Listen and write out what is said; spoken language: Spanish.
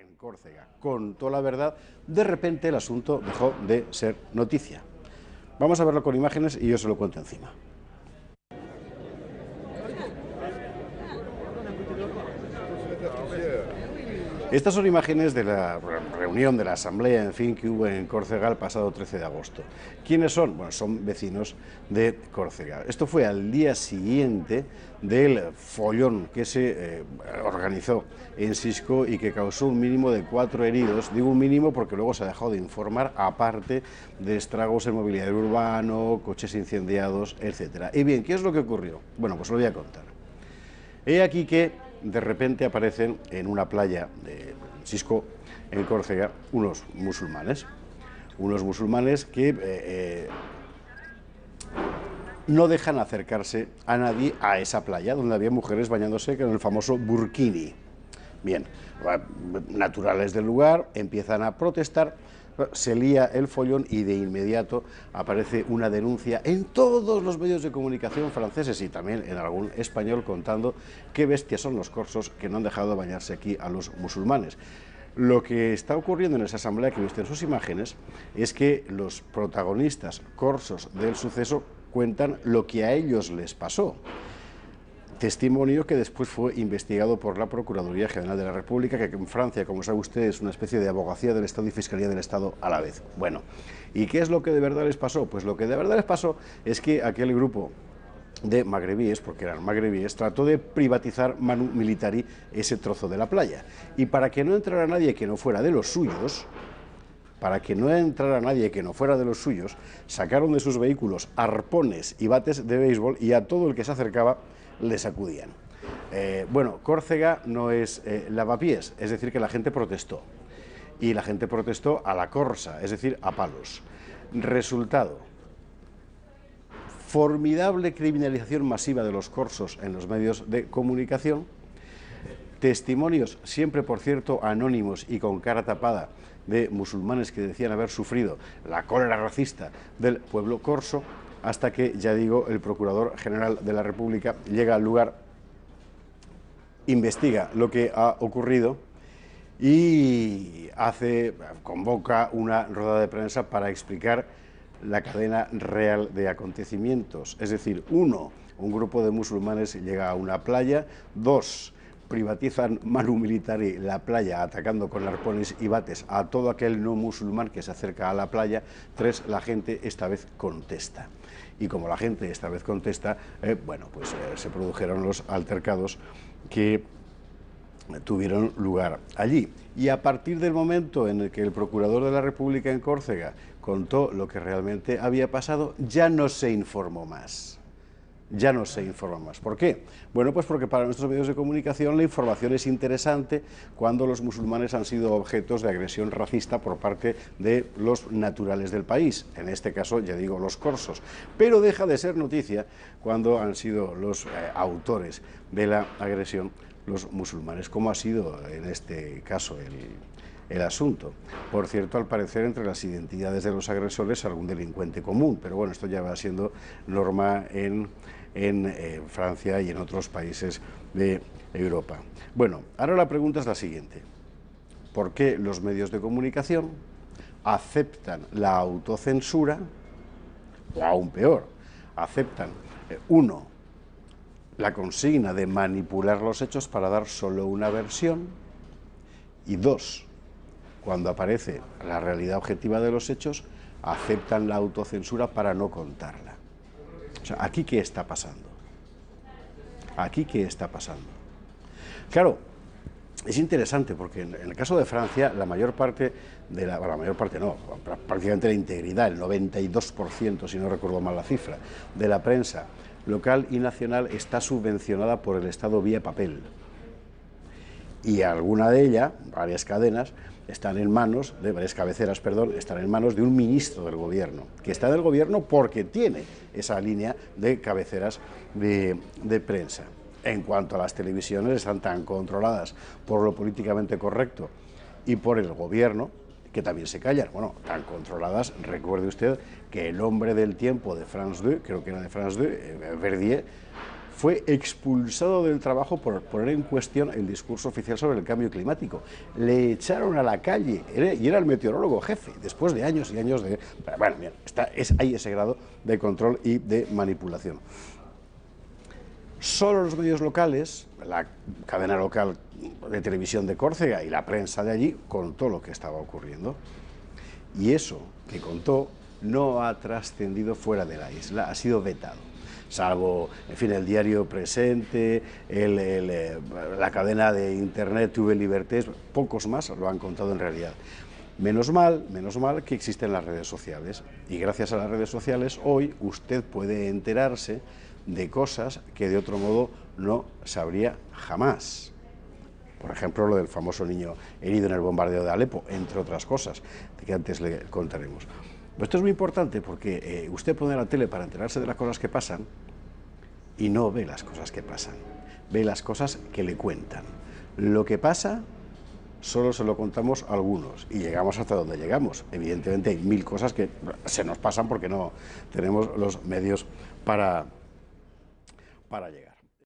en Córcega contó la verdad, de repente el asunto dejó de ser noticia. Vamos a verlo con imágenes y yo se lo cuento encima. Estas son imágenes de la reunión de la asamblea, en fin, que hubo en Córcega el pasado 13 de agosto. ¿Quiénes son? Bueno, son vecinos de Córcega. Esto fue al día siguiente del follón que se organizó en Sisco y que causó un mínimo de 4 heridos. Digo un mínimo porque luego se ha dejado de informar, aparte de estragos en mobiliario urbano, coches incendiados, etc. Y bien, ¿qué es lo que ocurrió? Bueno, pues lo voy a contar. He aquí que de repente aparecen en una playa de Sisco, en Córcega, unos musulmanes que no dejan acercarse a nadie a esa playa donde había mujeres bañándose con el famoso burkini. Bien, naturales del lugar empiezan a protestar, se lía el follón y de inmediato aparece una denuncia en todos los medios de comunicación franceses y también en algún español contando qué bestias son los corsos que no han dejado bañarse aquí a los musulmanes. Lo que está ocurriendo en esa asamblea que viste en sus imágenes es que los protagonistas corsos del suceso cuentan lo que a ellos les pasó. Testimonio que después fue investigado por la Procuraduría General de la República, que en Francia, como sabe usted, es una especie de abogacía del Estado y Fiscalía del Estado a la vez. Bueno, ¿y qué es lo que de verdad les pasó? Pues lo que de verdad les pasó es que aquel grupo de magrebíes, porque eran magrebíes, trató de privatizar manu militari ese trozo de la playa. Y para que no entrara nadie que no fuera de los suyos, sacaron de sus vehículos arpones y bates de béisbol y a todo el que se acercaba le sacudían. Bueno, Córcega no es lavapiés, es decir, que la gente protestó. Y la gente protestó a la corsa, es decir, a palos. Resultado: formidable criminalización masiva de los corsos en los medios de comunicación, testimonios, siempre por cierto anónimos y con cara tapada, de musulmanes que decían haber sufrido la cólera racista del pueblo corso, hasta que, ya digo, el Procurador General de la República llega al lugar, investiga lo que ha ocurrido y convoca una rueda de prensa para explicar la cadena real de acontecimientos. Es decir, uno, un grupo de musulmanes llega a una playa; dos, privatizan manu militari la playa atacando con arpones y bates a todo aquel no musulmán que se acerca a la playa; tres, la gente esta vez contesta. Y como la gente esta vez contesta, bueno, pues se produjeron los altercados que tuvieron lugar allí. Y a partir del momento en el que el Procurador de la República en Córcega contó lo que realmente había pasado, ya no se informó más. Ya no se informa más. ¿Por qué? Bueno, pues porque para nuestros medios de comunicación la información es interesante cuando los musulmanes han sido objetos de agresión racista por parte de los naturales del país, en este caso, ya digo, los corsos. Pero deja de ser noticia cuando han sido los autores de la agresión los musulmanes, como ha sido en este caso el asunto. Por cierto, al parecer entre las identidades de los agresores algún delincuente común, pero bueno, esto ya va siendo norma en Francia y en otros países de Europa. Bueno, ahora la pregunta es la siguiente: ¿por qué los medios de comunicación aceptan la autocensura, o aún peor, aceptan, uno, la consigna de manipular los hechos para dar solo una versión, y dos, cuando aparece la realidad objetiva de los hechos, aceptan la autocensura para no contarla? O sea, ¿aquí qué está pasando? ¿Aquí qué está pasando? Claro, es interesante porque en el caso de Francia, la mayor parte de prácticamente la integridad, el 92%, si no recuerdo mal la cifra, de la prensa local y nacional está subvencionada por el Estado vía papel. Y alguna de ellas, varias cadenas, están en manos de varias cabeceras, perdón, están en manos de un ministro del gobierno, que está en el gobierno porque tiene esa línea de cabeceras de prensa. En cuanto a las televisiones, están tan controladas por lo políticamente correcto y por el gobierno, que también se callan. Bueno, tan controladas, recuerde usted que el hombre del tiempo de France 2, creo que era de France 2, Verdier, fue expulsado del trabajo por poner en cuestión el discurso oficial sobre el cambio climático. Le echaron a la calle y era el meteorólogo jefe, después de años y años de... Bueno, bien, hay ese grado de control y de manipulación. Solo los medios locales, la cadena local de televisión de Córcega y la prensa de allí, contó lo que estaba ocurriendo. Y eso que contó no ha trascendido fuera de la isla, ha sido vetado. Salvo, en fin, el diario Presente, la cadena de internet TV Libertés, pocos más lo han contado en realidad. Menos mal que existen las redes sociales, y gracias a las redes sociales hoy usted puede enterarse de cosas que de otro modo no sabría jamás. Por ejemplo, lo del famoso niño herido en el bombardeo de Alepo, entre otras cosas, que antes le contaremos. Esto es muy importante porque usted pone la tele para enterarse de las cosas que pasan y no ve las cosas que pasan, ve las cosas que le cuentan. Lo que pasa solo se lo contamos a algunos y llegamos hasta donde llegamos. Evidentemente hay mil cosas que se nos pasan porque no tenemos los medios para llegar.